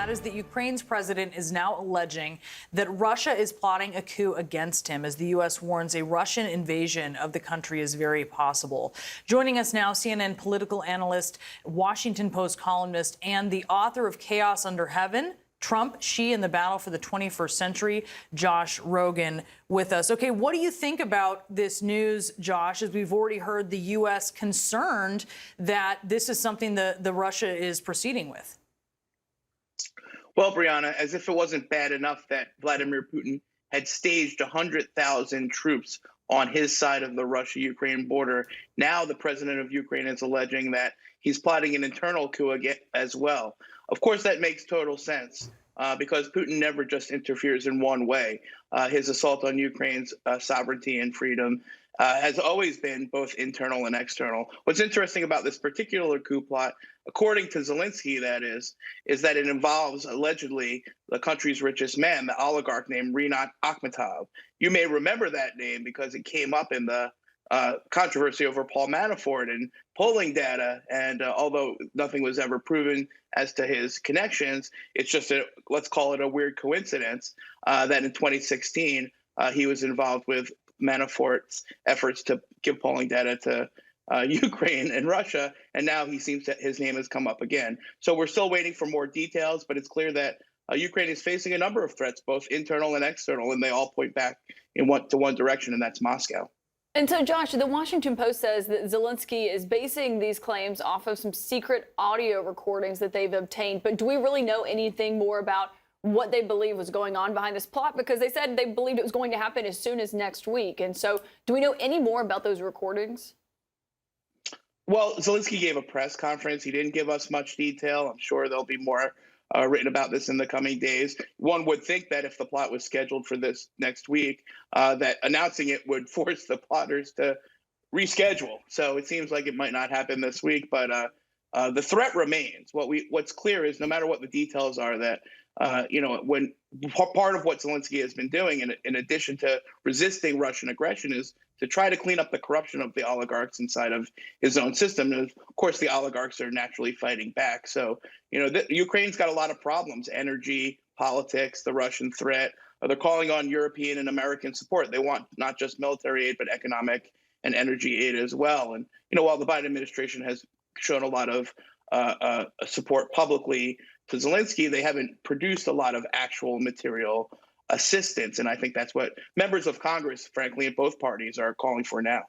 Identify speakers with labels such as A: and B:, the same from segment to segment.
A: that is that Ukraine's president is now alleging that Russia is plotting a coup against him, as the U.S. warns a Russian invasion of the country is very possible. Joining us now, CNN political analyst, Washington Post columnist, and the author of Chaos Under Heaven, Trump, Xi, and the Battle for the 21st Century, Josh Rogin, with us. Okay, what do you think about this news, Josh, as we've already heard the U.S. concerned that this is something the Russia is proceeding with?
B: Well, Brianna, as if it wasn't bad enough that Vladimir Putin had staged 100,000 troops on his side of the Russia-Ukraine border, now the president of Ukraine is alleging that he's plotting an internal coup as well. Of course, that makes total sense because Putin never just interferes in one way. His assault on Ukraine's sovereignty and freedom has always been both internal and external. What's interesting about this particular coup plot, according to Zelensky, that is that it involves allegedly the country's richest man, the oligarch named Rinat Akhmetov. You may remember that name because it came up in the controversy over Paul Manafort and polling data. And although nothing was ever proven as to his connections, it's just let's call it a weird coincidence that in 2016 he was involved with Manafort's efforts to give polling data to Ukraine and Russia, and now he seems that his name has come up again. So we're still waiting for more details, but it's clear that Ukraine is facing a number of threats, both internal and external, and they all point back in one direction, and that's Moscow.
C: And so, Josh, the Washington Post says that Zelensky is basing these claims off of some secret audio recordings that they've obtained. But do we really know anything more about what they believe was going on behind this plot? Because they said they believed it was going to happen as soon as next week. And so do we know any more about those recordings?
B: Well, Zelensky gave a press conference. He didn't give us much detail. I'm sure there'll be more written about this in the coming days. One would think that if the plot was scheduled for this next week, that announcing it would force the plotters to reschedule. So it seems like it might not happen this week, but the threat remains. What's clear is no matter what the details are, that when part of what Zelensky has been doing, in addition to resisting Russian aggression, is to try to clean up the corruption of the oligarchs inside of his own system. And of course, the oligarchs are naturally fighting back. So, Ukraine's got a lot of problems: energy, politics, the Russian threat. They're calling on European and American support. They want not just military aid, but economic and energy aid as well. And, while the Biden administration has shown a lot of support publicly to Zelensky, they haven't produced a lot of actual material assistance. And I think that's what members of Congress, frankly, in both parties are calling for now.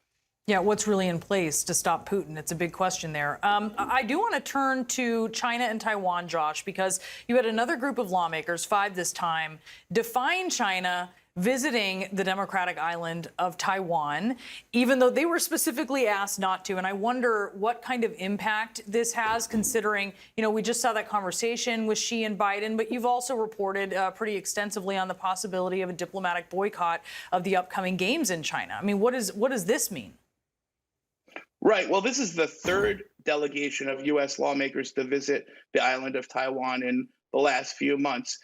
A: Yeah, what's really in place to stop Putin? It's a big question there. I do want to turn to China and Taiwan, Josh, because you had another group of lawmakers, 5 this time, define China visiting the democratic island of Taiwan, even though they were specifically asked not to. And I wonder what kind of impact this has, considering, we just saw that conversation with Xi and Biden, but you've also reported pretty extensively on the possibility of a diplomatic boycott of the upcoming games in China. I mean, what does this mean?
B: Right. Well, this is the third delegation of U.S. lawmakers to visit the island of Taiwan in the last few months.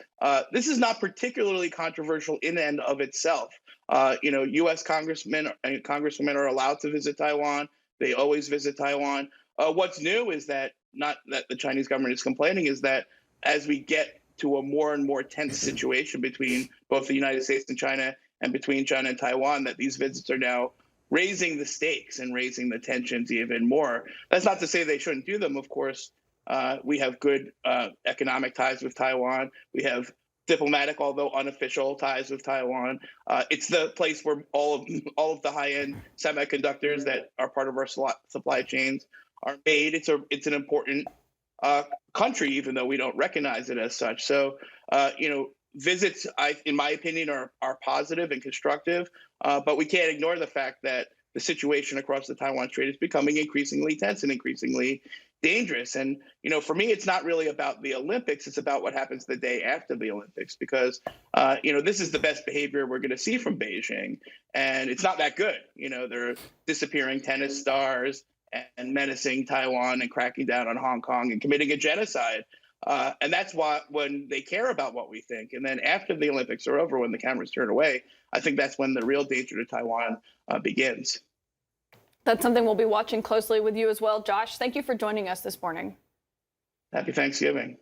B: This is not particularly controversial in and of itself. U.S. congressmen and congresswomen are allowed to visit Taiwan. They always visit Taiwan. What's new is that, not that the Chinese government is complaining, is that as we get to a more and more tense situation between both the United States and China, and between China and Taiwan, that these visits are now raising the stakes and raising the tensions even more. That's not to say they shouldn't do them, of course. We have good economic ties with Taiwan. We have diplomatic, although unofficial, ties with Taiwan. It's the place where all of the high-end semiconductors that are part of our supply chains are made. It's an important country, even though we don't recognize it as such. So, visits, in my opinion, are positive and constructive, but we can't ignore the fact that the situation across the Taiwan Strait is becoming increasingly tense and increasingly dangerous. And, for me, it's not really about the Olympics. It's about what happens the day after the Olympics, because, this is the best behavior we're going to see from Beijing. And it's not that good. They're disappearing tennis stars and menacing Taiwan and cracking down on Hong Kong and committing a genocide. And that's why, when they care about what we think, and then after the Olympics are over, when the cameras turn away, I think that's when the real danger to Taiwan begins.
C: That's something we'll be watching closely with you as well. Josh, thank you for joining us this morning.
B: Happy Thanksgiving.